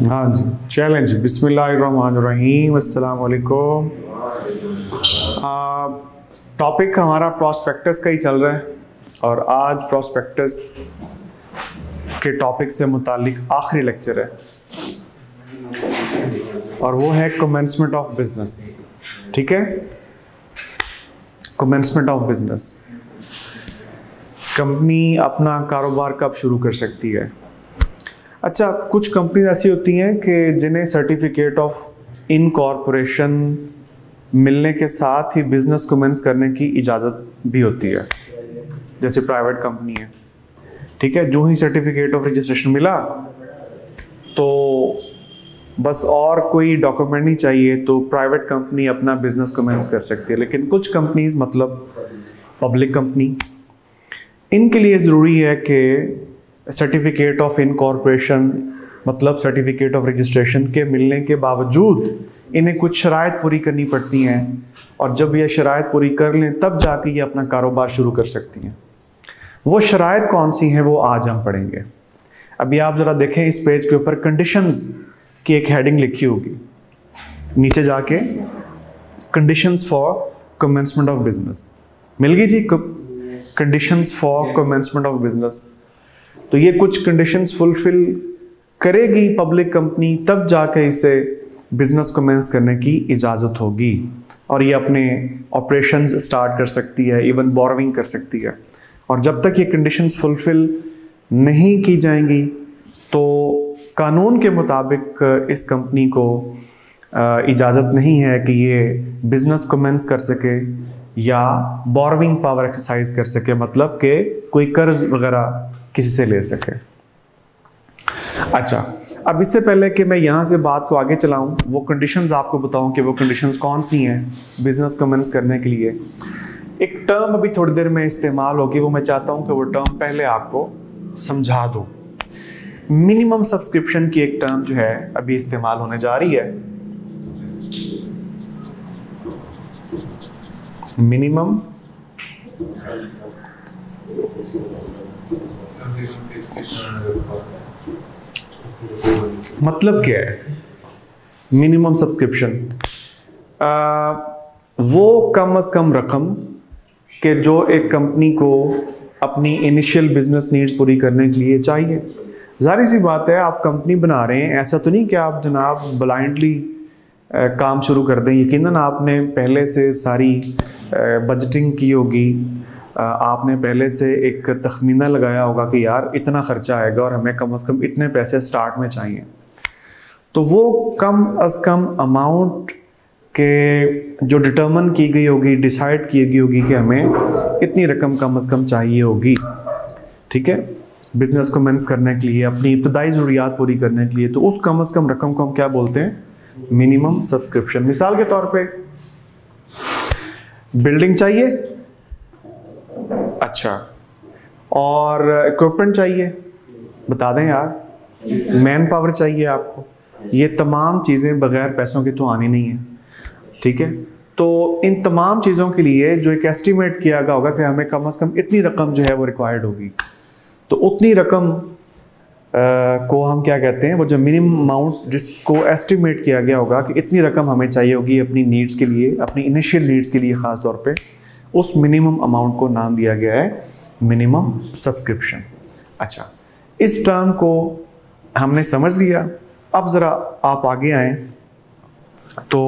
हाँ जी, चैलेंज। बिस्मिल्लाहिर्रहमानिर्रहीम, अस्सलाम वालेकुम। टॉपिक हमारा प्रॉस्पेक्टस का ही चल रहा है और आज प्रॉस्पेक्टस के टॉपिक से मुतालिक आखिरी लेक्चर है और वो है कमेंसमेंट ऑफ बिजनेस। ठीक है, कमेंसमेंट ऑफ बिजनेस। कंपनी अपना कारोबार कब शुरू कर सकती है? अच्छा, कुछ कंपनी ऐसी होती हैं कि जिन्हें सर्टिफिकेट ऑफ इनकॉर्पोरेशन मिलने के साथ ही बिजनेस कमेंस करने की इजाज़त भी होती है, जैसे प्राइवेट कंपनी है। ठीक है, जो ही सर्टिफिकेट ऑफ रजिस्ट्रेशन मिला तो बस और कोई डॉक्यूमेंट नहीं चाहिए तो प्राइवेट कंपनी अपना बिजनेस कमेंस कर सकती है। लेकिन कुछ कंपनीज, मतलब पब्लिक कंपनी, इनके लिए ज़रूरी है कि सर्टिफिकेट ऑफ इनकॉर्पोरेशन मतलब सर्टिफिकेट ऑफ रजिस्ट्रेशन के मिलने के बावजूद इन्हें कुछ शराइत पूरी करनी पड़ती हैं और जब ये शराइत पूरी कर लें तब जाके ये अपना कारोबार शुरू कर सकती हैं। वो शराइत कौन सी हैं वो आज हम पढ़ेंगे। अभी आप ज़रा देखें इस पेज के ऊपर कंडीशंस की एक हेडिंग लिखी होगी, नीचे जाके conditions for commencement of business मिल गई जी। Conditions for commencement of business, तो ये कुछ कंडीशंस फुलफिल करेगी पब्लिक कंपनी तब जाके इसे बिजनेस कमेंस करने की इजाज़त होगी और ये अपने ऑपरेशंस स्टार्ट कर सकती है, इवन बोरोविंग कर सकती है। और जब तक ये कंडीशंस फुलफिल नहीं की जाएंगी तो कानून के मुताबिक इस कंपनी को इजाज़त नहीं है कि ये बिजनेस कमेंस कर सके या बोरोविंग पावर एक्सरसाइज कर सके, मतलब कि कोई कर्ज वगैरह किसी से ले सके। अच्छा, अब इससे पहले कि मैं यहाँ से बात को आगे चलाऊं, वो कंडीशंस आपको बताऊं कि वो कंडीशंस कौन सी हैं बिजनेस कमेंस करने के लिए। एक टर्म अभी थोड़ी देर में इस्तेमाल होगी, वो मैं चाहता हूं कि वो टर्म पहले आपको समझा दूं। मिनिमम सब्सक्रिप्शन की एक टर्म जो है अभी इस्तेमाल होने जा रही है। मिनिमम मतलब क्या है? मिनिमम सब्सक्रिप्शन वो कम से कम रकम के जो एक कंपनी को अपनी इनिशियल बिजनेस नीड्स पूरी करने के लिए चाहिए। जाहिर सी बात है, आप कंपनी बना रहे हैं, ऐसा तो नहीं कि आप जनाब ब्लाइंडली काम शुरू कर दें। यकीनन आपने पहले से सारी बजटिंग की होगी, आपने पहले से एक तखमीना लगाया होगा कि यार इतना खर्चा आएगा और हमें कम से कम इतने पैसे स्टार्ट में चाहिए। तो वो कम अज़ कम अमाउंट के जो डिटर्मन की गई होगी, डिसाइड की गई होगी कि हमें इतनी रकम कम से कम चाहिए होगी। ठीक है, बिजनेस को मैनेज करने के लिए, अपनी इब्तदाई ज़रूरियात पूरी करने के लिए, तो उस कम से कम रकम को हम क्या बोलते हैं? Minimum subscription. मिसाल के तौर पे बिल्डिंग चाहिए, अच्छा, और इक्विपमेंट चाहिए, बता दें यार, मैन पावर चाहिए आपको। ये तमाम चीज़ें बगैर पैसों के तो आनी नहीं है। ठीक है, तो इन तमाम चीज़ों के लिए जो एक एस्टिमेट किया गया होगा कि हमें कम से कम इतनी रकम जो है वो रिक्वायर्ड होगी, तो उतनी रकम को हम क्या कहते हैं? वो जो मिनिमम अमाउंट जिसको एस्टिमेट किया गया होगा कि इतनी रकम हमें चाहिए होगी अपनी नीड्स के लिए, अपनी इनिशियल नीड्स के लिए ख़ास तौर पे, उस मिनिमम अमाउंट को नाम दिया गया है मिनिमम सब्सक्रिप्शन। अच्छा, इस टर्म को हमने समझ लिया। अब ज़रा आप आगे आएँ तो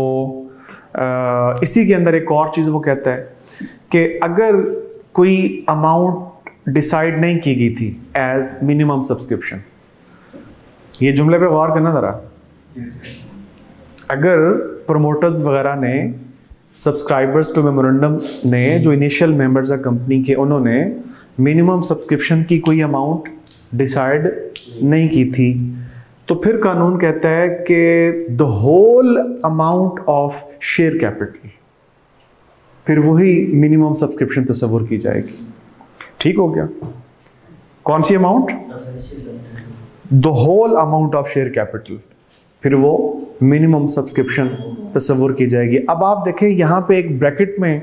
इसी के अंदर एक और चीज़ वो कहता है कि अगर कोई अमाउंट डिसाइड नहीं की गई थी एज मिनिमम सब्सक्रिप्शन, ये जुमले पे गौर करना ज़रा। अगर प्रमोटर्स वगैरह ने, सब्सक्राइबर्स टू मेमोरेंडम ने, जो इनिशियल मेंबर्स है कंपनी के, उन्होंने मिनिमम सब्सक्रिप्शन की कोई अमाउंट डिसाइड नहीं की थी, तो फिर कानून कहता है कि the whole amount of share capital, फिर वही मिनिमम सब्सक्रिप्शन तस्वुर की जाएगी। ठीक हो गया? कौन सी amount? The whole amount of share capital, फिर वो मिनिमम सब्सक्रिप्शन तस्वुर की जाएगी। अब आप देखें यहाँ पे एक ब्रैकेट में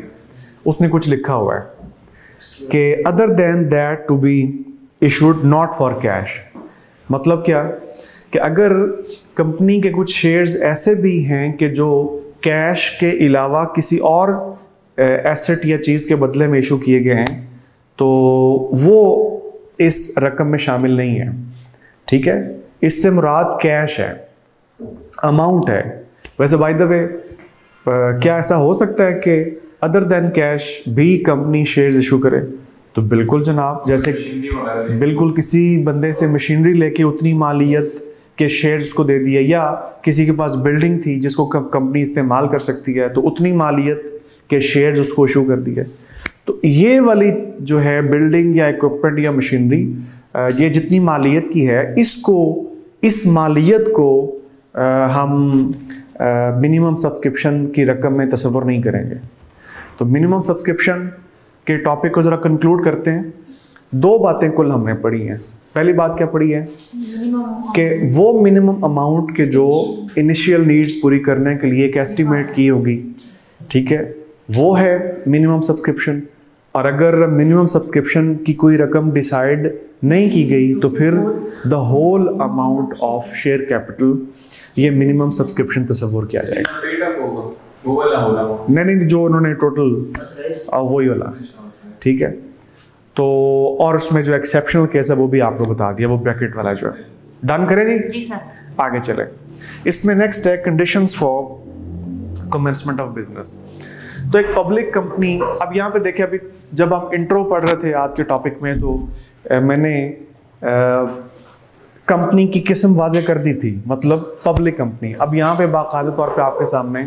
उसने कुछ लिखा हुआ है कि other than that to be issued not for cash. मतलब क्या कि अगर कंपनी के कुछ शेयर्स ऐसे भी हैं कि जो कैश के अलावा किसी और एसेट या चीज़ के बदले में इशू किए गए हैं, तो वो इस रकम में शामिल नहीं है। ठीक है, इससे मुराद कैश है, अमाउंट है। वैसे बाय द वे क्या ऐसा हो सकता है कि अदर देन कैश भी कंपनी शेयर्स इशू करे? तो बिल्कुल जनाब, जैसे बिल्कुल किसी बंदे से मशीनरी लेके उतनी मालियत के शेयर्स को दे दिए, या किसी के पास बिल्डिंग थी जिसको कंपनी इस्तेमाल कर सकती है तो उतनी मालियत के शेयर्स उसको इशू कर दिए। तो ये वाली जो है बिल्डिंग या इक्विपमेंट या मशीनरी, ये जितनी मालियत की है, इस मालियत को हम मिनिमम सब्सक्रिप्शन की रकम में तस्वुर नहीं करेंगे। तो मिनिमम सब्सक्रिप्शन के टॉपिक को ज़रा कंक्लूड करते हैं। दो बातें कुल हमने पढ़ी हैं। पहली बात क्या पढ़ी है कि वो मिनिमम अमाउंट के जो इनिशियल नीड्स पूरी करने के लिए एक एस्टिमेट की होगी, ठीक है, वो है मिनिमम सब्सक्रिप्शन। और अगर मिनिमम सब्सक्रिप्शन की कोई रकम डिसाइड नहीं की गई तो फिर the whole amount of share capital, ये मिनिमम सब्सक्रिप्शन तस्वुर किया जाएगा। नहीं, जो उन्होंने टोटल वही वाला, ठीक है। तो और उसमें जो एक्सेप्शनल केस है वो भी आपको बता दिया, वो ब्रैकेट वाला जो है। डन करें जी सर, आगे चले। इसमें नेक्स्ट है conditions for commencement of business. तो एक पब्लिक कंपनी, अब यहाँ पे देखिए, अभी जब हम इंट्रो पढ़ रहे थे आज के टॉपिक में तो मैंने कंपनी की किस्म वाजे कर दी थी, मतलब पब्लिक कंपनी। अब यहाँ पे बाकायदा तौर पे आपके सामने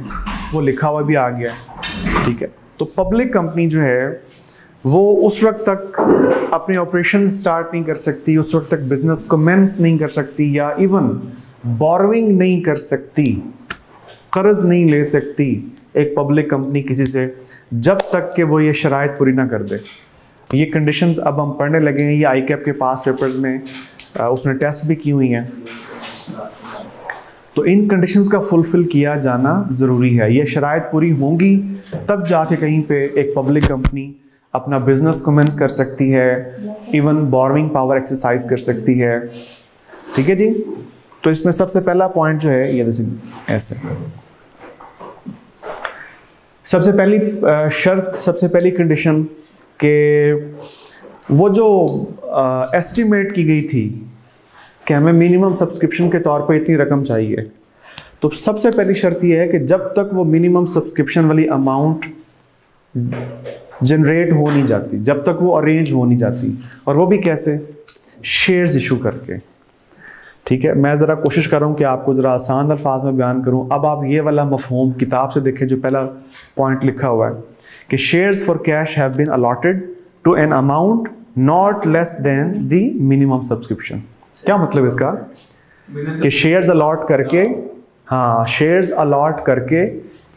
वो लिखा हुआ भी आ गया है, ठीक है। तो पब्लिक कंपनी जो है वो उस वक्त तक अपने ऑपरेशन स्टार्ट नहीं कर सकती, उस वक्त तक बिजनेस कमेंस नहीं कर सकती, या इवन बोरोइंग नहीं कर सकती, कर्ज नहीं ले सकती एक पब्लिक कंपनी किसी से, जब तक कि वो ये शराइत पूरी ना कर दे। ये कंडीशंस अब हम पढ़ने लगे हैं, ये आईकैप के पास पेपर्स में उसने टेस्ट भी की हुई हैं। तो इन कंडीशंस का फुलफिल किया जाना ज़रूरी है। ये शराइत पूरी होंगी तब जाके कहीं पे एक पब्लिक कंपनी अपना बिजनेस कमेंस कर सकती है, इवन बोरोइंग पावर एक्सरसाइज कर सकती है, ठीक है जी। तो इसमें सबसे पहला पॉइंट जो है ये जैसे ऐसे, सबसे पहली शर्त, सबसे पहली कंडीशन कि वो जो एस्टिमेट की गई थी कि हमें मिनिमम सब्सक्रिप्शन के तौर पे इतनी रकम चाहिए, तो सबसे पहली शर्त ये है कि जब तक वो मिनिमम सब्सक्रिप्शन वाली अमाउंट जनरेट हो नहीं जाती, जब तक वो अरेंज हो नहीं जाती, और वो भी कैसे, शेयर्स इशू करके, ठीक है। मैं ज़रा कोशिश कर रहा हूँ कि आपको ज़रा आसान अल्फाज में बयान करूँ। अब आप ये वाला मफहूम किताब से देखें, जो पहला पॉइंट लिखा हुआ है कि shares for cash have been allotted to an amount not less than the minimum subscription. क्या मतलब इसका कि शेयर्स अलॉट करके, हाँ, शेयर्स अलॉट करके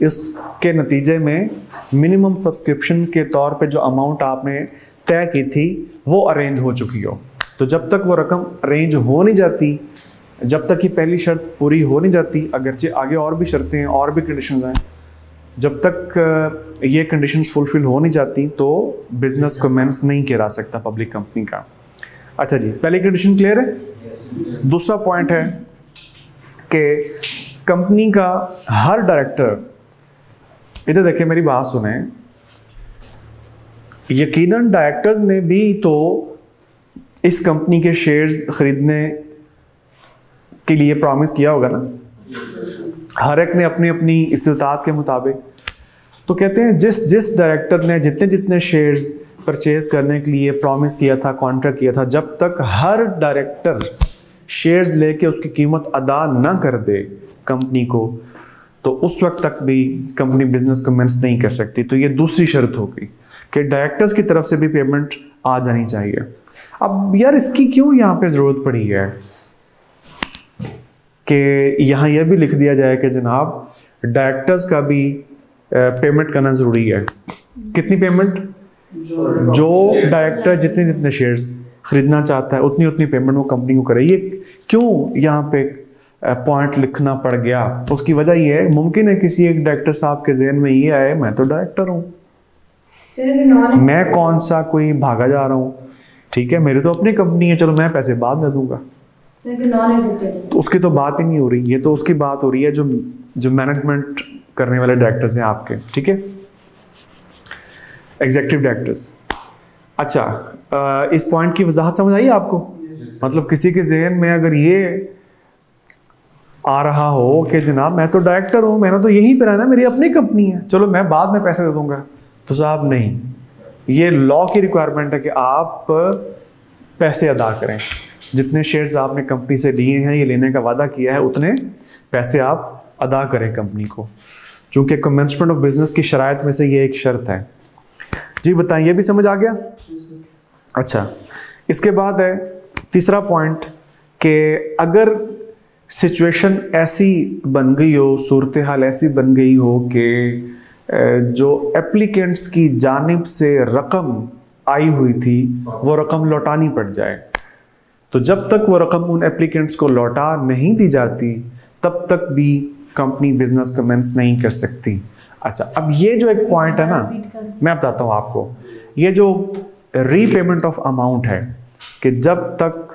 इसके नतीजे में मिनिमम सब्सक्रिप्शन के तौर पे जो अमाउंट आपने तय की थी वो अरेंज हो चुकी हो। तो जब तक वो रकम अरेंज हो नहीं जाती, जब तक ये पहली शर्त पूरी हो नहीं जाती, अगरचे आगे और भी शर्तें हैं और भी कंडीशंस हैं, जब तक ये कंडीशंस फुलफिल हो नहीं जाती तो बिजनेस कमेंस नहीं करा सकता पब्लिक कंपनी का। अच्छा जी, पहली कंडीशन क्लियर है। दूसरा पॉइंट है कि कंपनी का हर डायरेक्टर, इधर देखिए मेरी बात सुने, यकीनन डायरेक्टर्स ने भी तो इस कंपनी के शेयर्स खरीदने के लिए प्रॉमिस किया होगा ना, हर एक ने अपनी अपनी इस्तेताअत के मुताबिक। तो कहते हैं जिस डायरेक्टर ने जितने शेयर्स परचेज करने के लिए प्रॉमिस किया था, कॉन्ट्रैक्ट किया था, जब तक हर डायरेक्टर शेयर्स लेके उसकी कीमत अदा ना कर दे कंपनी को, तो उस वक्त तक भी कंपनी बिजनेस कमेंस नहीं कर सकती। तो ये दूसरी शर्त होगी कि डायरेक्टर्स की तरफ से भी पेमेंट आ जानी चाहिए। अब यार इसकी क्यों यहाँ पे ज़रूरत पड़ी है कि यहाँ यह भी लिख दिया जाए कि जनाब डायरेक्टर्स का भी पेमेंट करना ज़रूरी है। कितनी पेमेंट? जो डायरेक्टर जितने शेयर्स खरीदना चाहता है उतनी पेमेंट वो कंपनी को करे। ये क्यों यहाँ पे पॉइंट लिखना पड़ गया? उसकी वजह ये है, मुमकिन है किसी एक डायरेक्टर साहब के जहन में ये आए, मैं तो डायरेक्टर हूँ, मैं कौन सा कोई भागा जा रहा हूँ, ठीक है, मेरी तो अपनी कंपनी है, चलो मैं पैसे बाद में दूंगा। तो उसकी तो बात ही नहीं हो रही, ये तो उसकी बात हो रही है जो मैनेजमेंट करने वाले डायरेक्टर्स हैं आपके, ठीक है, एग्जीक्यूटिव डायरेक्टर्स। अच्छा, इस पॉइंट की वजाहत समझ आई आपको? मतलब किसी के जहन में अगर ये आ रहा हो कि जनाब मैं तो डायरेक्टर हूं, मैंने तो यहीं पर आना, मेरी अपनी कंपनी है, चलो मैं बाद में पैसे दे दूंगा, तो साहब नहीं, ये लॉ की रिक्वायरमेंट है कि आप पैसे अदा करें। जितने शेयर्स आपने कंपनी से लिए हैं, ये लेने का वादा किया है, उतने पैसे आप अदा करें कंपनी को, चूंकि कमेंसमेंट ऑफ बिजनेस की शराइत में से ये एक शर्त है। जी बताइए, ये भी समझ आ गया? अच्छा, इसके बाद है तीसरा पॉइंट कि अगर सिचुएशन ऐसी बन गई हो, सूरत हाल ऐसी बन गई हो कि जो एप्लीकेंट्स की जानिब से रकम आई हुई थी वो रकम लौटानी पड़ जाए, तो जब तक वो रकम उन एप्लीकेंट्स को लौटा नहीं दी जाती तब तक भी कंपनी बिजनेस कमेंस नहीं कर सकती। अच्छा, अब ये जो एक पॉइंट है ना, मैं बताता हूँ आपको, ये जो रीपेमेंट ऑफ अमाउंट है कि जब तक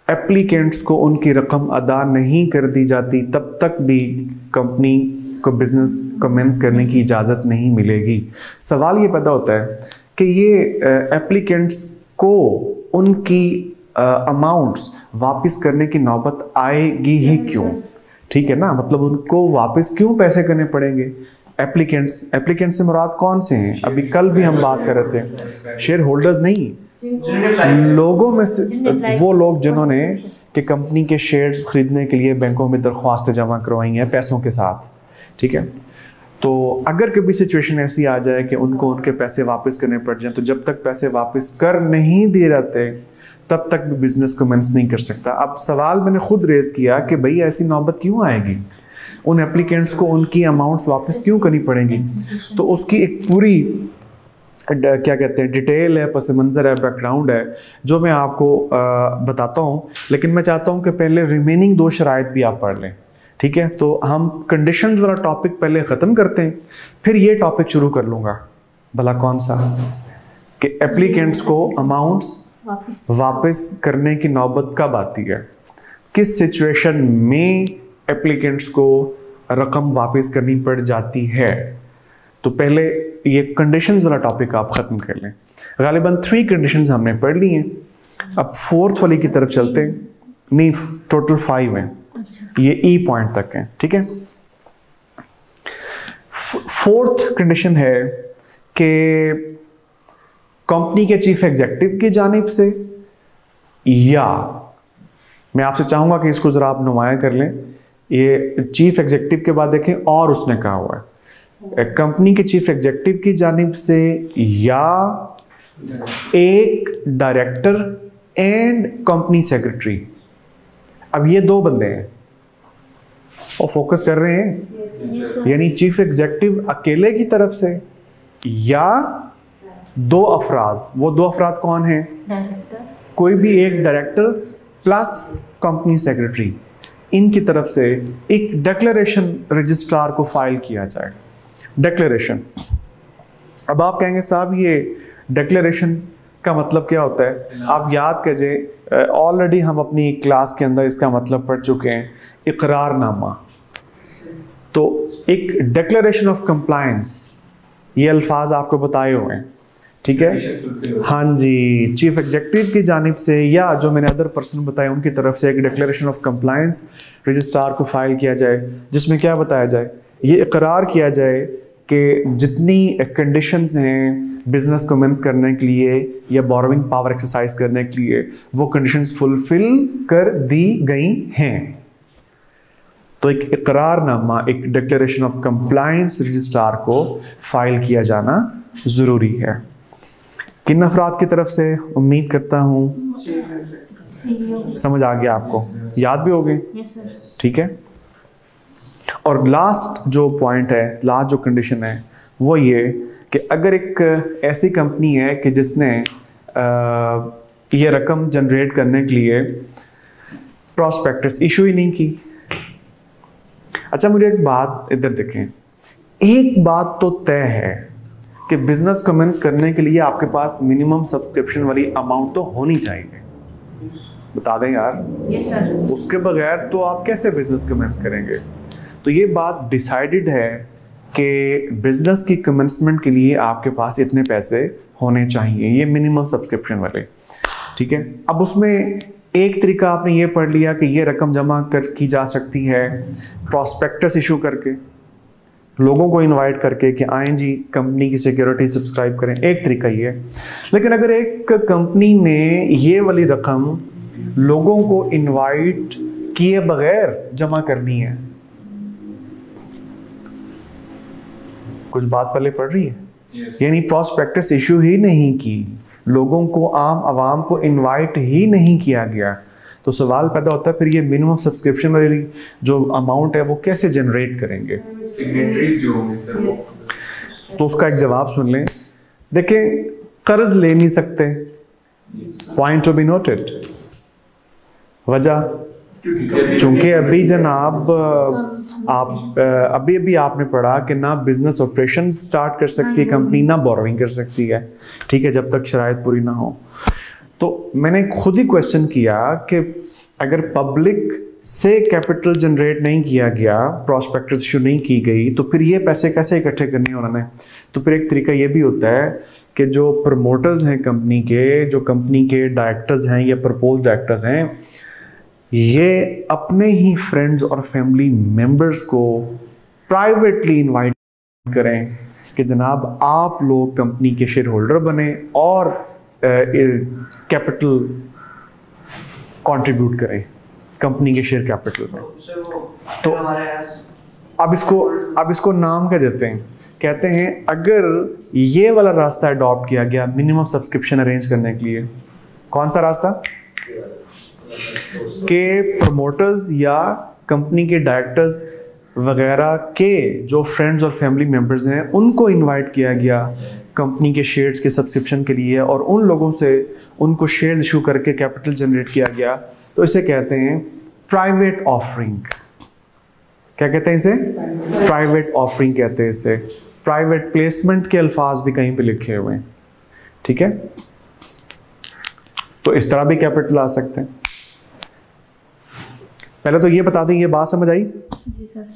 एप्लीकेंट्स को उनकी रकम अदा नहीं कर दी जाती तब तक भी कंपनी को बिजनेस कमेंस करने की इजाज़त नहीं मिलेगी। सवाल ये पैदा होता है कि ये एप्लीकेंट्स को उनकी अमाउंट्स वापस करने की नौबत आएगी ही क्यों? ठीक है ना, मतलब उनको वापस क्यों पैसे करने पड़ेंगे? एप्लीकेंट्स से मुराद कौन से हैं? अभी कल भी हम बात कर रहे थे, शेयर होल्डर्स नहीं, लोगों में से वो लोग जिन्होंने कि कंपनी के शेयर्स खरीदने के लिए बैंकों में दरख्वास्तें जमा करवाई हैं पैसों के साथ, ठीक है। तो अगर कभी सिचुएशन ऐसी आ जाए कि उनको उनके पैसे वापस करने पड़ जाए, तो जब तक पैसे वापस कर नहीं दिए जाते तब तक भी बिजनेस कमेंस नहीं कर सकता। अब सवाल मैंने खुद रेज किया कि भाई ऐसी नौबत क्यों आएगी, उन एप्लीकेंट्स को उनकी अमाउंट्स वापस क्यों करनी पड़ेंगी? तो उसकी एक पूरी क्या कहते हैं डिटेल है, पस मंज़र है, बैकग्राउंड है, जो मैं आपको बताता हूँ। लेकिन मैं चाहता हूँ कि पहले रिमेनिंग दो शराइत भी आप पढ़ लें, ठीक है। तो हम कंडीशंस वाला टॉपिक पहले ख़त्म करते हैं, फिर ये टॉपिक शुरू कर लूँगा। भला कौन सा? कि एप्लीकेंट्स को अमाउंट्स वापस करने की नौबत कब आती है, किस सिचुएशन में एप्लीकेंट्स को रकम वापस करनी पड़ जाती है। तो पहले ये कंडीशंस वाला टॉपिक आप ख़त्म कर लें। गालिबन 3 कंडीशंस हमने पढ़ ली हैं, अब 4th वाली की तरफ चलते हैं। नहीं, टोटल 5 हैं, ये ई पॉइंट तक हैं, ठीक है। 4th कंडीशन है कि कंपनी के चीफ एग्जीक्यूटिव की जानिब से, या मैं आपसे चाहूंगा कि इसको जरा आप नुमाया कर लें, ये चीफ एग्जीक्यूटिव के बाद देखें और उसने कहा हुआ है कंपनी के चीफ एग्जीक्यूटिव की जानिब से, या एक डायरेक्टर एंड कंपनी सेक्रेटरी। अब ये 2 बंदे हैं और फोकस कर रहे हैं, यानी चीफ एग्जीक्यूटिव अकेले की तरफ से या 2 अफराद। वो 2 अफराद कौन हैं? कोई भी एक डायरेक्टर प्लस कंपनी सेक्रेटरी, इनकी तरफ से एक डिक्लेरेशन रजिस्ट्रार को फाइल किया जाए। डिक्लेरेशन, अब आप कहेंगे साहब ये डिक्लेरेशन का मतलब क्या होता है? आप याद कीजिए, ऑलरेडी हम अपनी क्लास के अंदर इसका मतलब पढ़ चुके हैं, इकरारनामा। तो एक डिक्लेरेशन ऑफ कंप्लायंस, ये अल्फाज आपको बताए हुए हैं, ठीक है। हाँ जी, चीफ एग्जीक्यूटिव की जानिब से या जो मैंने अदर पर्सन बताए उनकी तरफ से एक डिक्लेरेशन ऑफ कंप्लायंस रजिस्ट्रार को फाइल किया जाए, जिसमें क्या बताया जाए? ये इकरार किया जाए कि जितनी कंडीशंस हैं बिजनेस कमेंस करने के लिए या बोरोइंग पावर एक्सरसाइज करने के लिए, वो कंडीशंस फुलफिल कर दी गई हैं। तो एक इकरारनामा, एक डिक्लेरेशन ऑफ कंप्लायंस रजिस्ट्रार को फाइल किया जाना ज़रूरी है। किन अफराद की तरफ से? उम्मीद करता हूँ समझ आ गया आपको, याद भी हो गए, ठीक है। और लास्ट जो पॉइंट है, लास्ट जो कंडीशन है वो ये कि अगर एक ऐसी कंपनी है कि जिसने ये रकम जनरेट करने के लिए प्रॉस्पेक्टस इशू ही नहीं की। अच्छा, मुझे एक बात इधर देखें, एक बात तो तय है कि बिजनेस कमेंस करने के लिए आपके पास मिनिमम सब्सक्रिप्शन वाली अमाउंट तो होनी चाहिए, बता दें यार। Yes sir. उसके बगैर तो आप कैसे बिजनेस कमेंस करेंगे? तो ये बात डिसाइडेड है कि बिजनेस की कमेंसमेंट के लिए आपके पास इतने पैसे होने चाहिए, ये मिनिमम सब्सक्रिप्शन वाले, ठीक है। अब उसमें एक तरीका आपने ये पढ़ लिया कि ये रकम जमा कर की जा सकती है प्रॉस्पेक्टस इशू करके, लोगों को इनवाइट करके कि आएँ जी कंपनी की सिक्योरिटी सब्सक्राइब करें, एक तरीका ये है। लेकिन अगर एक कंपनी ने ये वाली रकम लोगों को इनवाइट किए बगैर जमा करनी है, कुछ बात पहले पड़ रही है, यानी प्रॉस्पेक्टस इशू ही नहीं की, लोगों को, आम आवाम को इनवाइट ही नहीं किया गया, तो सवाल पैदा होता है फिर ये मिनिमम सब्सक्रिप्शन वाली जो अमाउंट है वो कैसे जनरेट करेंगे? सिग्नेटरीज जो होंगे सर वो। तो उसका एक जवाब सुन लें। देखें, कर्ज ले नहीं सकते, पॉइंट टू बी नोटेड। वजह, चूंकि अभी जनाब आप अभी आपने पढ़ा कि ना बिजनेस ऑपरेशन स्टार्ट कर सकती है कंपनी, ना बोरोइंग कर सकती है, ठीक है, जब तक शराइत पूरी ना हो। तो मैंने खुद ही क्वेश्चन किया कि अगर पब्लिक से कैपिटल जनरेट नहीं किया गया, प्रॉस्पेक्टस इशू नहीं की गई, तो फिर ये पैसे कैसे इकट्ठे करने हैं उन्होंने? तो फिर एक तरीका ये भी होता है कि जो प्रमोटर्स हैं कंपनी के, जो कंपनी के डायरेक्टर्स हैं या प्रपोज डायरेक्टर्स हैं, ये अपने ही फ्रेंड्स और फैमिली मेंबर्स को प्राइवेटली इनवाइट करें कि जनाब आप लोग कंपनी के शेयर होल्डर बने और कैपिटल कंट्रीब्यूट करें कंपनी के शेयर कैपिटल में। तो अब इसको नाम क्या देते हैं? कहते हैं अगर ये वाला रास्ता अडॉप्ट किया गया मिनिमम सब्सक्रिप्शन अरेंज करने के लिए, कौन सा रास्ता? के प्रमोटर्स या कंपनी के डायरेक्टर्स वगैरह के जो फ्रेंड्स और फैमिली मेंबर्स हैं उनको इनवाइट किया गया कंपनी के शेयर्स के सब्सक्रिप्शन के लिए, और उन लोगों से उनको शेयर्स इशू करके कैपिटल जनरेट किया गया, तो इसे कहते हैं प्राइवेट ऑफरिंग। क्या कहते हैं इसे? प्राइवेट ऑफरिंग कहते हैं इसे। प्राइवेट प्लेसमेंट के अल्फाज भी कहीं पे लिखे हुए हैं, ठीक है। तो इस तरह भी कैपिटल आ सकते हैं। पहले तो ये बता दें, ये बात समझ आई? जी सर।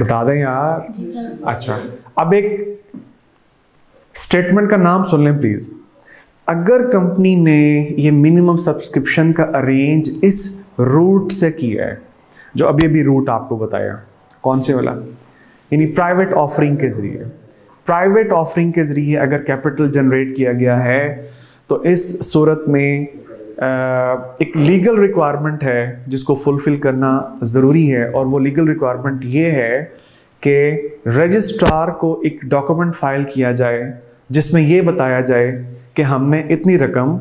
बता दें यार। अच्छा, अब एक स्टेटमेंट का नाम सुन लें प्लीज। अगर कंपनी ने ये मिनिमम सब्सक्रिप्शन का अरेंज इस रूट से किया है, जो अभी रूट आपको बताया, कौन से वाला, यानी प्राइवेट ऑफरिंग के जरिए, प्राइवेट ऑफरिंग के जरिए अगर कैपिटल जनरेट किया गया है, तो इस सूरत में एक लीगल रिक्वायरमेंट है जिसको फुलफिल करना ज़रूरी है, और वो लीगल रिक्वायरमेंट ये है कि रजिस्ट्रार को एक डॉक्यूमेंट फाइल किया जाए जिसमें ये बताया जाए कि हमने इतनी रकम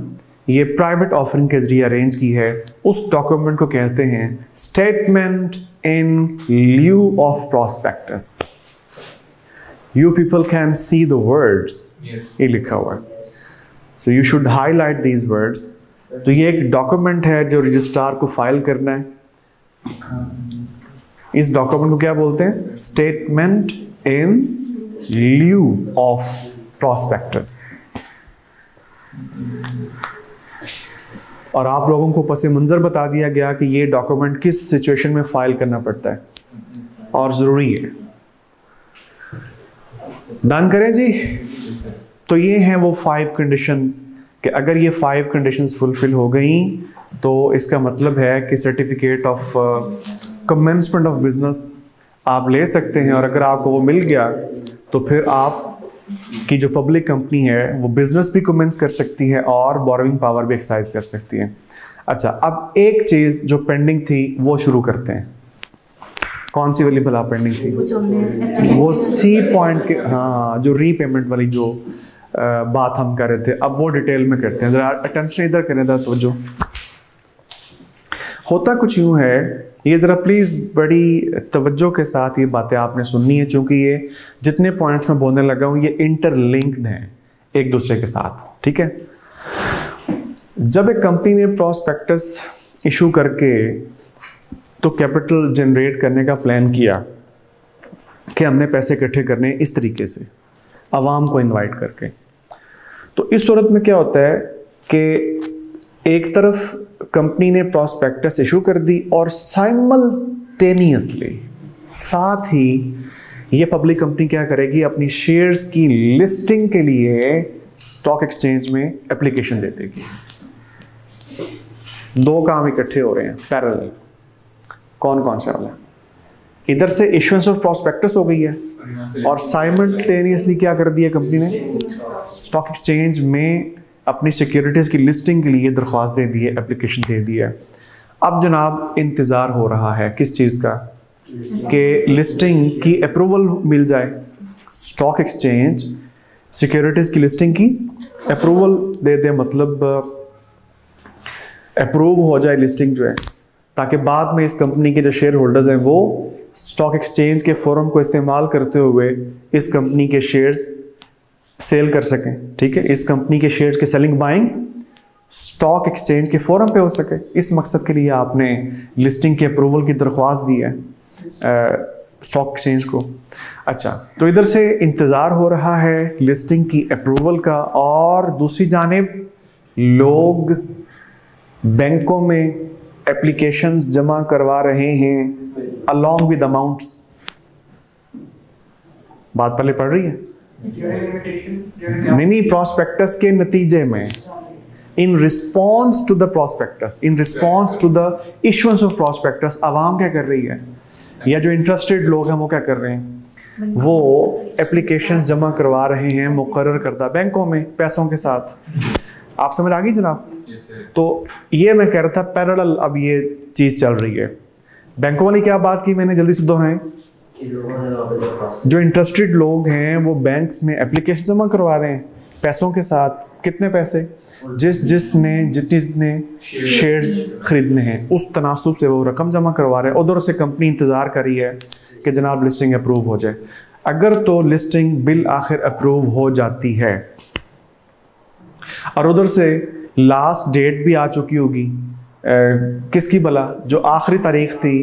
ये प्राइवेट ऑफरिंग के जरिए अरेंज की है। उस डॉक्यूमेंट को कहते हैं statement in lieu of prospectus. You people can see the words, ये लिखा हुआ है, so you should highlight these words. तो ये एक डॉक्यूमेंट है जो रजिस्ट्रार को फाइल करना है। इस डॉक्यूमेंट को क्या बोलते हैं? Statement in lieu of prospectus. और आप लोगों को पसे मंजर बता दिया गया कि ये डॉक्यूमेंट किस सिचुएशन में फाइल करना पड़ता है और जरूरी है। डन करें जी। तो ये हैं वो 5 कंडीशंस कि अगर ये 5 कंडीशंस फुलफिल हो गई तो इसका मतलब है कि certificate of commencement of business आप ले सकते हैं, और अगर आपको वो मिल गया तो फिर आप की जो पब्लिक कंपनी है वो बिजनेस भी कमेंस कर सकती है और बोरोइंग पावर भी एक्सरसाइज कर सकती है। अच्छा, अब एक चीज जो पेंडिंग थी वो शुरू करते हैं। कौन सी वाली भला पेंडिंग थी? वो सी पॉइंट के, हाँ, जो रीपेमेंट वाली जो बात हम कर रहे थे, अब वो डिटेल में करते हैं। जरा अटेंशन इधर करें था। तो जो होता कुछ यूं है, ये ज़रा प्लीज़ बड़ी तवज्जो के साथ ये बातें आपने सुननी है, क्योंकि ये जितने पॉइंट्स मैं बोलने लगा हूँ ये इंटरलिंक्ड हैं एक दूसरे के साथ, ठीक है। जब एक कंपनी ने प्रॉस्पेक्टस इशू करके तो कैपिटल जनरेट करने का प्लान किया कि हमने पैसे इकट्ठे करने इस तरीके से, आवाम को इनवाइट करके, तो इस सूरत में क्या होता है कि एक तरफ कंपनी ने प्रॉस्पेक्टस इशू कर दी और साइमल्टेनियसली साथ ही ये पब्लिक कंपनी क्या करेगी, अपनी शेयर्स की लिस्टिंग के लिए स्टॉक एक्सचेंज में एप्लीकेशन दे देगी। दो काम इकट्ठे हो रहे हैं पैरेलल। कौन कौन से वाला? इधर से इश्यूएंस ऑफ प्रॉस्पेक्टस हो गई है और साइमल्टेनियसली क्या कर दिया कंपनी ने, स्टॉक एक्सचेंज में अपनी सिक्योरिटीज की लिस्टिंग के लिए दरख्वास्त दे दी है, एप्लीकेशन दे दी है। अब जनाब इंतज़ार हो रहा है किस चीज़ का, कि लिस्टिंग की अप्रूवल मिल जाए। स्टॉक एक्सचेंज सिक्योरिटीज की लिस्टिंग की अप्रूवल दे दे, मतलब अप्रूव हो जाए लिस्टिंग जो है, ताकि बाद में इस कंपनी के जो शेयर होल्डर्स हैं वो स्टॉक एक्सचेंज के फोरम को इस्तेमाल करते हुए इस कंपनी के शेयर्स सेल कर सकें। ठीक है, इस कंपनी के शेयर्स की सेलिंग बाइंग स्टॉक एक्सचेंज के फोरम पे हो सके। इस मकसद के लिए आपने लिस्टिंग के अप्रूवल की दरख्वास्त दी है स्टॉक एक्सचेंज को। अच्छा, तो इधर से इंतज़ार हो रहा है लिस्टिंग की अप्रूवल का, और दूसरी जानिब लोग बैंकों में एप्लीकेशंस जमा करवा रहे हैं अलॉन्ग विद अमाउंट्स। बात पहले पढ़ रही है? नहीं, प्रॉस्पेक्टस के नतीजे में, in response to the prospectus, in response to the issuance of prospectus, आवाम क्या कर रही है, या जो इंटरेस्टेड लोग हैं वो क्या कर रहे हैं, वो एप्लीकेशंस जमा करवा रहे हैं मुकर्रर करदा बैंकों में पैसों के साथ। आप समझ आ गई जनाब? तो ये मैं कह रहा था पैरेलल अब ये चीज़ चल रही है। बैंकों वाली क्या बात की मैंने, जल्दी से दोहराएं। जो इंटरेस्टेड लोग हैं वो बैंक्स में एप्लीकेशन जमा करवा रहे हैं पैसों के साथ। कितने पैसे? जितने शेयर्स खरीदने हैं उस तनासुब से वो रकम जमा करवा रहे हैं। उधर से कंपनी इंतज़ार कर रही है कि जनाब लिस्टिंग अप्रूव हो जाए। अगर तो लिस्टिंग बिल आखिर अप्रूव हो जाती है और उधर से लास्ट डेट भी आ चुकी होगी, किसकी भला, जो आखिरी तारीख थी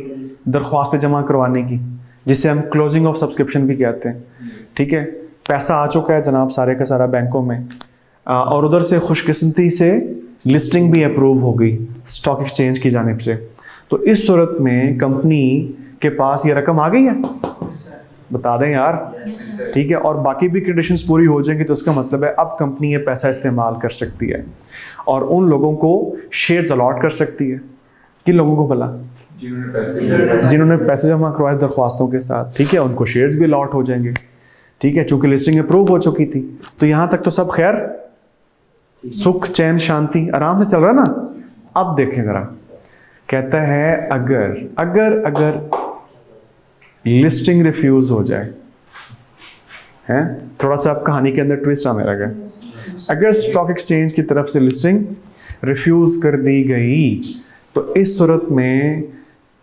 दरख्वास्तें जमा करवाने की, जिसे हम क्लोजिंग ऑफ सब्सक्रिप्शन भी कहते हैं। ठीक है, पैसा आ चुका है जनाब सारे का सारा बैंकों में, और उधर से खुशकिस्मती से लिस्टिंग भी अप्रूव हो गई स्टॉक एक्सचेंज की जानिब से। तो इस सूरत में कंपनी के पास ये रकम आ गई है, बता दें यार। ठीक है, और बाकी भी कंडीशंस पूरी हो जाएंगी तो इसका मतलब है अब कंपनी ये पैसा इस्तेमाल कर सकती है और उन लोगों को शेयर्स अलॉट कर सकती है। किन लोगों को भला? जिन्होंने पैसे जमा करवाए दरख्वास्तों के साथ। ठीक है, उनको शेयर्स भी अलॉट हो जाएंगे। ठीक है, चूंकि लिस्टिंग अप्रूव हो चुकी थी। तो यहां तक तो सब खैर, सुख चैन शांति आराम से चल रहा ना। अब देखें जरा, कहता है अगर लिस्टिंग रिफ्यूज हो जाए, है थोड़ा सा अब कहानी के अंदर ट्विस्ट आने लगा। अगर स्टॉक एक्सचेंज की तरफ से लिस्टिंग रिफ्यूज कर दी गई तो इस सूरत में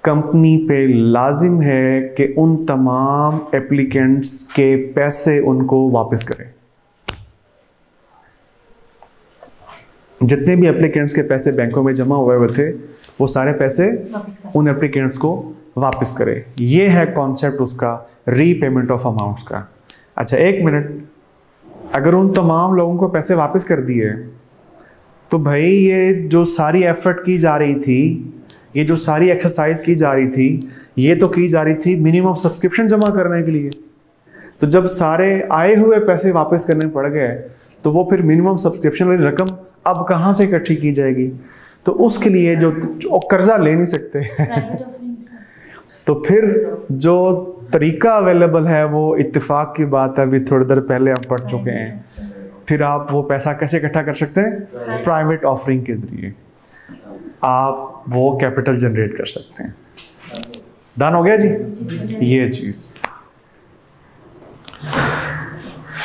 कंपनी पे लाजिम है कि उन तमाम एप्लीकेंट्स के पैसे उनको वापस करें। जितने भी एप्लीकेंट्स के पैसे बैंकों में जमा हुए थे वो सारे पैसे उन एप्लीकेंट्स को वापस करें। ये है कॉन्सेप्ट उसका, रीपेमेंट ऑफ अमाउंट्स का। अच्छा एक मिनट, अगर उन तमाम लोगों को पैसे वापस कर दिए तो भाई ये जो सारी एफर्ट की जा रही थी, ये जो सारी एक्सरसाइज की जा रही थी, ये तो की जा रही थी मिनिमम सब्सक्रिप्शन जमा करने के लिए। तो जब सारे आए हुए पैसे वापस करने पड़ गए तो वो फिर मिनिमम सब्सक्रिप्शन वाली रकम अब कहाँ से इकट्ठी की जाएगी? तो उसके लिए जो कर्जा ले नहीं सकते तो फिर जो तरीका अवेलेबल है वो इत्तेफाक की बात है, अभी थोड़ी देर पहले हम पढ़ चुके हैं। फिर आप वो पैसा कैसे इकट्ठा कर सकते हैं? प्राइवेट ऑफरिंग के जरिए आप वो कैपिटल जनरेट कर सकते हैं। डन हो गया जी ये चीज।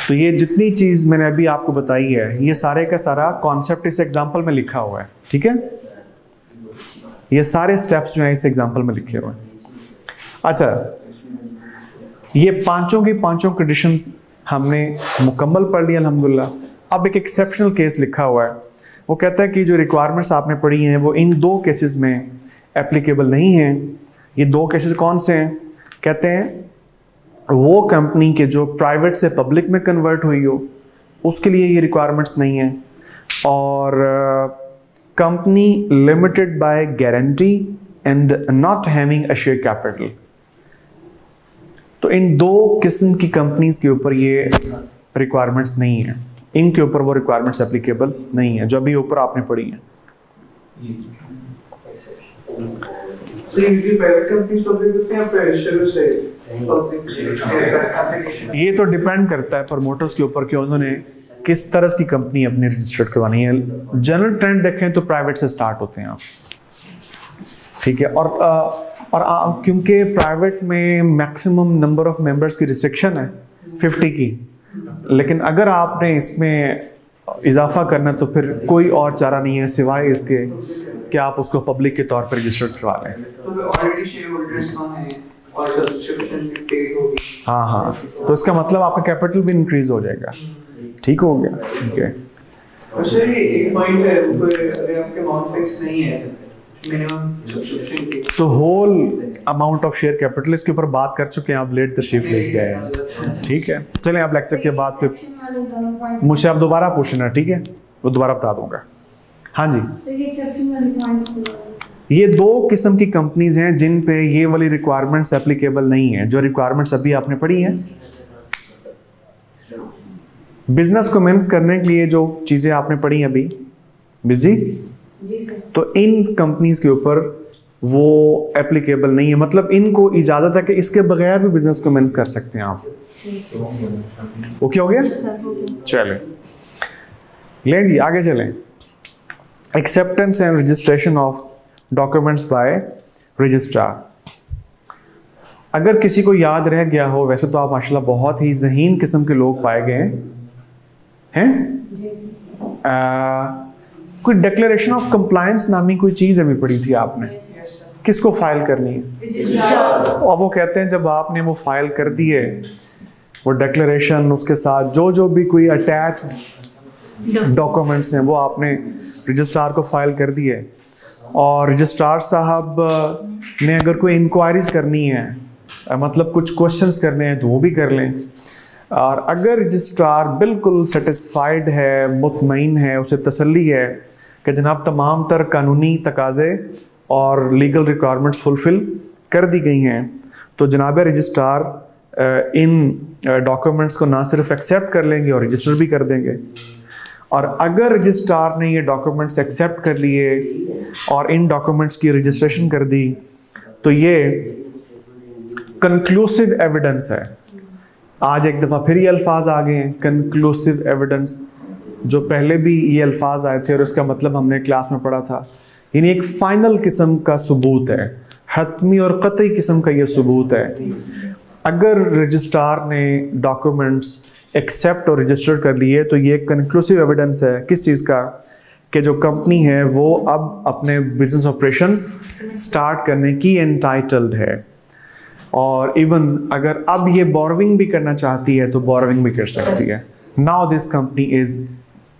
तो ये जितनी चीज मैंने अभी आपको बताई है, ये सारे का सारा कॉन्सेप्ट इस एग्जांपल में लिखा हुआ है। ठीक है, ये सारे स्टेप्स जो हैं इस एग्जांपल में लिखे हुए हैं। अच्छा, ये पांचों की पांचों कंडीशंस हमने मुकम्मल पढ़ ली अल्हम्दुलिल्लाह। अब एक एक्सेप्शनल केस लिखा हुआ है। वो कहता है कि जो रिक्वायरमेंट्स आपने पढ़ी हैं वो इन दो केसेस में एप्लीकेबल नहीं हैं। ये दो केसेस कौन से हैं? कहते हैं वो कंपनी के जो प्राइवेट से पब्लिक में कन्वर्ट हुई हो उसके लिए ये रिक्वायरमेंट्स नहीं है। और company limited by guarantee and not having a share capital. तो इन दो किस्म की कंपनीज के ऊपर ये रिक्वायरमेंट्स नहीं है, इनके ऊपर वो रिक्वायरमेंट्स एप्लीकेबल नहीं है जो अभी ऊपर आपने पढ़ी है। ये तो डिपेंड करता है प्रमोटर्स के ऊपर कि उन्होंने किस तरह की कंपनी अपनी रजिस्टर्ड करवानी है। जनरल ट्रेंड देखें तो प्राइवेट से स्टार्ट होते हैं आप, ठीक है। और क्योंकि प्राइवेट में मैक्सिमम नंबर ऑफ मेंबर्स की रिस्ट्रिक्शन है 50 की, लेकिन अगर आपने इसमें इजाफा करना तो फिर कोई और चारा नहीं है सिवाय इसके कि आप उसको पब्लिक के तौर पर रजिस्टर्ड करवा लें। हाँ, तो इसका मतलब आपका कैपिटल भी इंक्रीज हो जाएगा। ठीक हो गया, ठीक है। एक पॉइंट है, अगर आपके अमाउंट फिक्स नहीं है तो whole amount of share capital इसके ऊपर बात कर चुके हैं, आप लेट तशरीफ लेके आए, ठीक है। चलें आप लेक्चर के बाद फिर मुझसे आप दोबारा पूछना, ठीक है, वो दोबारा बता दूंगा। हाँ जी, ये दो किस्म की कंपनीज हैं जिन पे ये वाली रिक्वायरमेंट्स एप्लीकेबल नहीं है, जो रिक्वायरमेंट्स अभी आपने पढ़ी हैं। बिजनेस को मैनेज करने के लिए जो चीजें आपने पढ़ी अभी बिस जी, तो इन कंपनीज के ऊपर वो एप्लीकेबल नहीं है, मतलब इनको इजाजत है कि इसके बगैर भी बिजनेस को मैनेज कर सकते हैं आप। ओके हो गया, चलें लें जी आगे चलें। Acceptance and registration of documents by registrar. अगर किसी को याद रह गया हो, वैसे तो आप माशाल्लाह बहुत ही ज़हीन किस्म के लोग पाए गए हैं, कोई डिक्लेरेशन ऑफ कंप्लायंस नामी कोई चीज़ अभी पढ़ी थी आपने, किसको फाइल करनी है? और वो कहते हैं जब आपने वो फाइल कर दिए वो डिक्लेरेशन, उसके साथ जो जो भी कोई अटैच डॉक्यूमेंट्स हैं वो आपने रजिस्ट्रार को फाइल कर दिए, और रजिस्ट्रार साहब ने अगर कोई इंक्वायरीज करनी है, मतलब कुछ क्वेश्चंस करने हैं तो वो भी कर लें। और अगर रजिस्ट्रार बिल्कुल सेटिस्फाइड है, मुतमईन है, उसे तसल्ली है कि जनाब तमाम तर कानूनी तकाज़े और लीगल रिक्वायरमेंट्स फुलफिल कर दी गई हैं, तो जनाब रजिस्ट्रार इन डॉक्यूमेंट्स को ना सिर्फ एक्सेप्ट कर लेंगे और रजिस्टर भी कर देंगे। और अगर रजिस्ट्रार ने ये डॉक्यूमेंट्स एक्सेप्ट कर लिए और इन डॉक्यूमेंट्स की रजिस्ट्रेशन कर दी, तो ये कंक्लूसिव एविडेंस है। आज एक दफ़ा फिर ये अल्फाज आ गए हैं, कंक्लूसिव एविडेंस, जो पहले भी ये अल्फाज आए थे और इसका मतलब हमने क्लास में पढ़ा था। यानी एक फाइनल किस्म का सबूत है, हतमी और कतई किस्म का ये सबूत है। अगर रजिस्ट्रार ने डॉक्यूमेंट्स एक्सेप्ट और रजिस्टर कर लिए तो ये कंक्लूसिव एविडेंस है किस चीज़ का, कि जो कंपनी है वो अब अपने बिजनेस ऑपरेशंस स्टार्ट करने की एंटाइटल्ड है। और इवन अगर अब ये बोरोविंग भी करना चाहती है तो बोरोविंग भी कर सकती है। Now this company is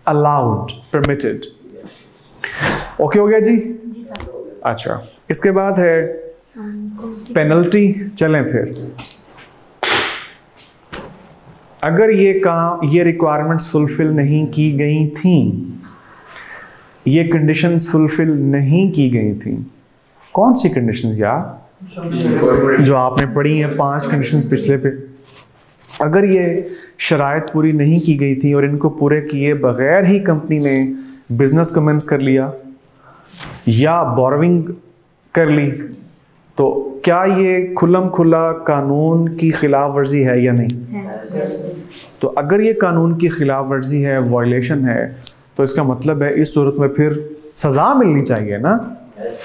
allowed, permitted. Okay हो गया जी? अच्छा, इसके बाद है पेनल्टी। चलें फिर, अगर ये रिक्वायरमेंट्स फुलफिल नहीं की गई थी, ये कंडीशंस फुलफिल नहीं की गई थी, कौन सी कंडीशंस यार जो आपने पढ़ी हैं 5 कंडीशंस पिछले पे, अगर ये शराइत पूरी नहीं की गई थी और इनको पूरे किए बगैर ही कंपनी ने बिजनेस कमेंस कर लिया या बोरोविंग कर ली, तो क्या ये खुल्लम खुल्ला कानून की खिलाफ वर्जी है या नहीं? तो अगर ये कानून की खिलाफ वर्जी है, वायलेशन है, तो इसका मतलब है इस सूरत में फिर सज़ा मिलनी चाहिए ना,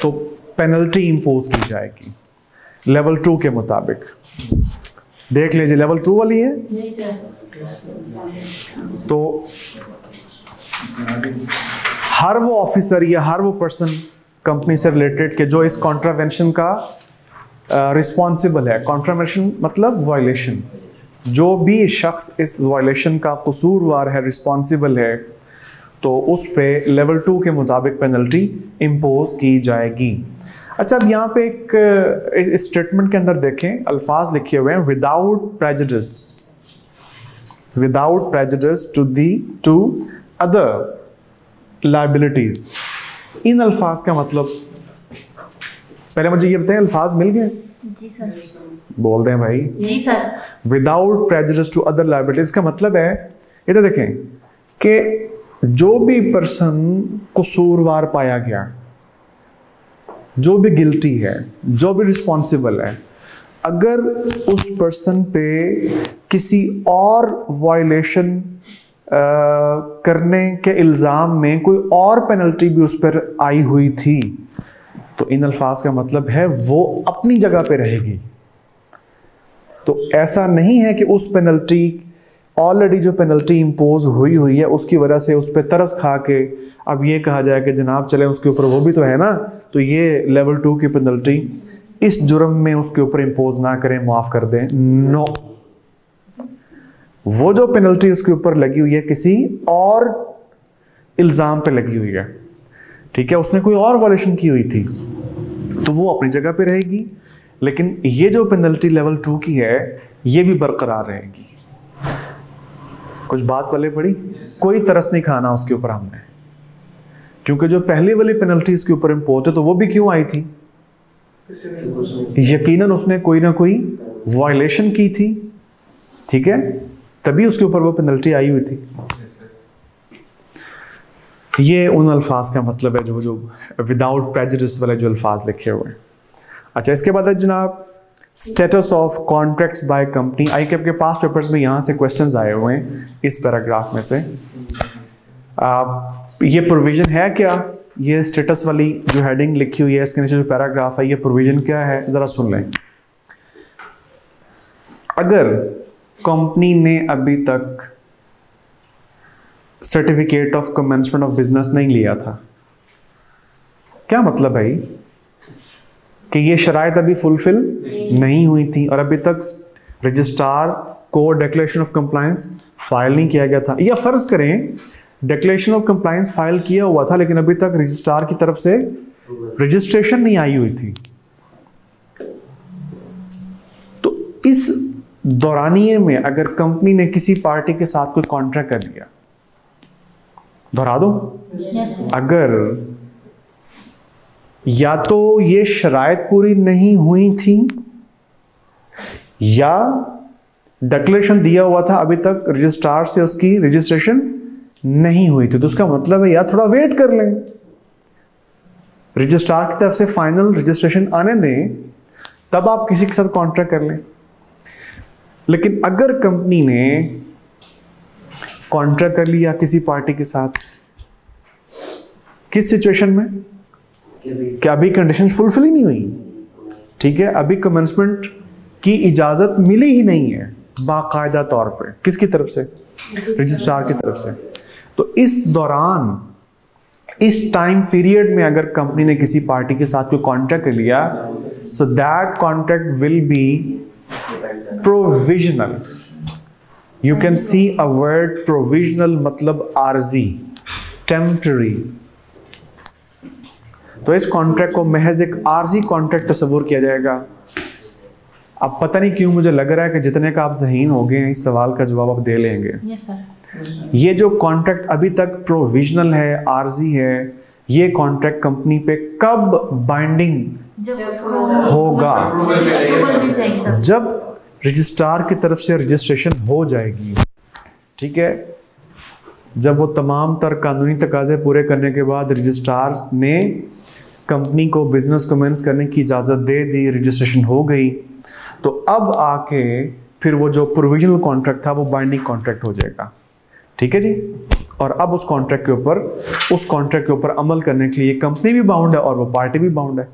तो पेनल्टी इंपोज की जाएगी लेवल 2 के मुताबिक। देख लीजिए लेवल 2 वाली है। तो हर वो ऑफिसर या हर वो पर्सन कंपनी से रिलेटेड के जो इस कॉन्ट्रावेंशन का रिस्पॉन्सिबल है, कॉन्ट्रावेंशन मतलब वायलेशन, जो भी शख्स इस वायलेशन का कसूरवार है, रिस्पॉन्सिबल है, तो उस पे लेवल 2 के मुताबिक पेनल्टी इम्पोज की जाएगी। अच्छा, अब यहाँ पे एक स्टेटमेंट के अंदर देखें, अल्फाज लिखे हुए हैं without prejudice to other liabilities. इन अल्फाज का मतलब, पहले मुझे ये बताएं, अल्फाज मिल गए? जी सर। बोल दें भाई। जी sir. Without prejudice to other liabilities का मतलब है, इधर देखें कि जो भी पर्सन कसूरवार पाया गया, जो भी गिल्टी है, जो भी रिस्पॉन्सिबल है, अगर उस पर्सन पे किसी और वायलेशन करने के इल्ज़ाम में कोई और पेनल्टी भी उस पर आई हुई थी, तो इन अल्फाज का मतलब है वो अपनी जगह पे रहेगी। तो ऐसा नहीं है कि उस पेनल्टी, ऑलरेडी जो पेनल्टी इम्पोज हुई है उसकी वजह से उस पर तरस खा के अब ये कहा जाए कि जनाब चले उसके ऊपर वो भी तो है ना, तो ये लेवल 2 की पेनल्टी इस जुर्म में उसके ऊपर इम्पोज ना करें, माफ कर दें। नो, वो जो पेनल्टी उसके ऊपर लगी हुई है किसी और इल्जाम पे लगी हुई है, ठीक है, उसने कोई और वायलेशन की हुई थी, तो वो अपनी जगह पे रहेगी। लेकिन ये जो पेनल्टी लेवल 2 की है ये भी बरकरार रहेगी। कुछ बात पल्ले पड़ी? कोई तरस नहीं खाना उसके ऊपर हमने, क्योंकि जो पहली वाली पेनल्टी इसके ऊपर इम्पोज है तो वो भी क्यों आई थी? यकीनन उसने कोई ना कोई वायलेशन की थी, ठीक है, तभी उसके ऊपर वो पेनल्टी आई हुई थी। ये उन अल्फाज का मतलब है जो विदाउट प्रेजुडिस वाले जो अल्फाज लिखे हुए हैं। अच्छा, इसके बाद है जनाब status of contracts by company. आई के आपके पास पेपर्स में यहाँ से क्वेश्चंस आए हुए हैं इस पैराग्राफ में से। ये प्रोविजन है क्या? ये स्टेटस वाली जो हेडिंग लिखी हुई है इसके नीचे जो पैराग्राफ है, ये प्रोविजन क्या है जरा सुन लें। अगर कंपनी ने अभी तक certificate of commencement of business नहीं लिया था, क्या मतलब भाई कि ये शराइत अभी फुलफिल नहीं हुई थी और अभी तक रजिस्ट्रार को डिक्लेरेशन ऑफ कंप्लायंस फाइल नहीं किया गया था, या फर्ज करें डिक्लेरेशन ऑफ कंप्लायंस फाइल किया हुआ था लेकिन अभी तक रजिस्ट्रार की तरफ से रजिस्ट्रेशन नहीं आई हुई थी, तो इस दौरानिये में अगर कंपनी ने किसी पार्टी के साथ कोई कॉन्ट्रैक्ट कर लिया, दोहरा दो, अगर या तो ये शराइत पूरी नहीं हुई थी या डिक्लेरेशन दिया हुआ था अभी तक रजिस्ट्रार से उसकी रजिस्ट्रेशन नहीं हुई थी, तो उसका मतलब है या थोड़ा वेट कर लें, रजिस्ट्रार की तरफ से फाइनल रजिस्ट्रेशन आने दें, तब आप किसी के साथ कॉन्ट्रैक्ट कर लें। लेकिन अगर कंपनी ने कॉन्ट्रैक्ट कर लिया किसी पार्टी के साथ, किस सिचुएशन में? क्या अभी कंडीशन फुलफिल ही नहीं हुई, ठीक है, अभी कमेंसमेंट की इजाजत मिली ही नहीं है बाकायदा तौर पे, किसकी तरफ से? रजिस्ट्रार की तरफ से। तो इस दौरान, इस टाइम पीरियड में अगर कंपनी ने किसी पार्टी के साथ कोई कॉन्ट्रैक्ट कर लिया, so that contract will be provisional. You can see a word provisional, मतलब आर्जी, टेम्पररी। तो इस कॉन्ट्रैक्ट को महज एक आर्जी कॉन्ट्रैक्ट तस्वुर किया जाएगा। अब पता नहीं क्यों मुझे लग रहा है कि जितने का आप ज़हीन हो गए हैं इस सवाल का जवाब आप दे लेंगे। Yes sir. ये जो कॉन्ट्रैक्ट अभी तक प्रोविजनल है, आर्जी है, ये कॉन्ट्रैक्ट कंपनी पे कब बाइंडिंग होगा? जब रजिस्ट्रार की तरफ से रजिस्ट्रेशन हो जाएगी, ठीक है, जब वो तमाम तर कानूनी तकाजे पूरे करने के बाद रजिस्ट्रार ने कंपनी को बिजनेस कमेंस करने की इजाज़त दे दी, रजिस्ट्रेशन हो गई, तो अब आके फिर वो जो प्रोविजनल कॉन्ट्रैक्ट था वो बाइंडिंग कॉन्ट्रैक्ट हो जाएगा, ठीक है जी। और अब उस कॉन्ट्रैक्ट के ऊपर अमल करने के लिए कंपनी भी बाउंड है और वो पार्टी भी बाउंड है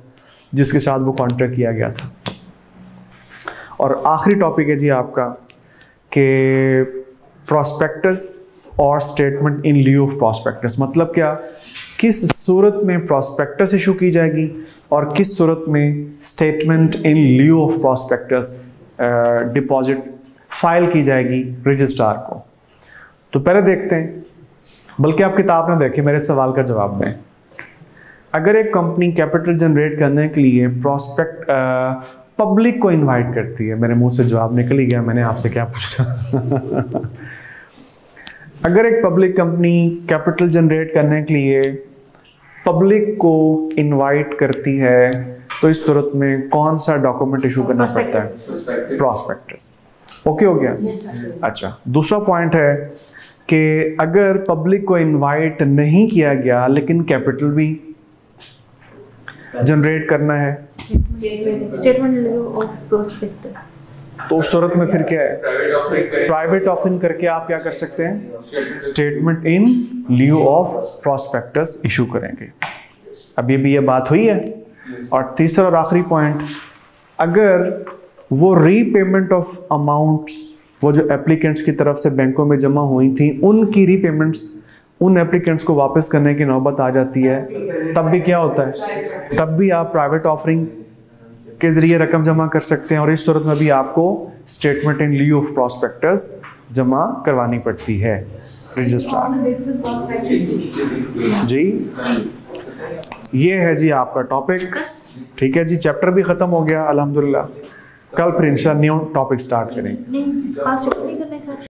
जिसके साथ वो कॉन्ट्रैक्ट किया गया था। और आखिरी टॉपिक है जी आपका कि प्रोस्पेक्टस और statement in lieu of prospectus, मतलब क्या, किस सूरत में प्रोस्पेक्टस इशू की जाएगी और किस सूरत में statement in lieu of prospectus deposit file की जाएगी रजिस्ट्रार को। तो पहले देखते हैं, बल्कि आप किताब में देखिए, मेरे सवाल का जवाब दें। अगर एक कंपनी कैपिटल जनरेट करने के लिए प्रोस्पेक्ट पब्लिक को इनवाइट करती है, मेरे मुंह से जवाब निकल ही गया, मैंने आपसे क्या पूछा अगर एक पब्लिक कंपनी कैपिटल जनरेट करने के लिए पब्लिक को इनवाइट करती है तो इस सूरत में कौन सा डॉक्यूमेंट इशू करना पड़ता है? प्रॉस्पेक्टस। ओके हो गया? अच्छा, दूसरा पॉइंट है कि अगर पब्लिक को इनवाइट नहीं किया गया लेकिन कैपिटल भी जनरेट करना है स्टेटमेंट ऑफ प्रोस्पेक्टस, तो उस सूरत में फिर क्या है? प्राइवेट ऑफरिंग करें। प्राइवेट ऑफरिंग करके आप क्या कर सकते हैं? Statement in लिeu of prospectus issue करेंगे। अभी भी ये बात हुई है। और तीसरा और आखिरी पॉइंट, अगर वो रीपेमेंट ऑफ अमाउंट्स वो जो एप्लीकेंट्स की तरफ से बैंकों में जमा हुई थी उनकी रीपेमेंट्स उन एप्लीकेंट्स को वापस करने की नौबत आ जाती है, तब भी क्या होता है? तब भी आप प्राइवेट ऑफरिंग के जरिए रकम जमा कर सकते हैं और इस सूरत में भी आपको स्टेटमेंट इन लिeu ऑफ प्रॉस्पेक्टस जमा करवानी पड़ती है रजिस्ट्रार। जी, ये है जी आपका टॉपिक। ठीक है जी, चैप्टर भी खत्म हो गया अल्हम्दुलिल्लाह। कल फिर इंशाल्लाह न्यू टॉपिक स्टार्ट करेंगे। नहीं, पास नहीं करना है सर।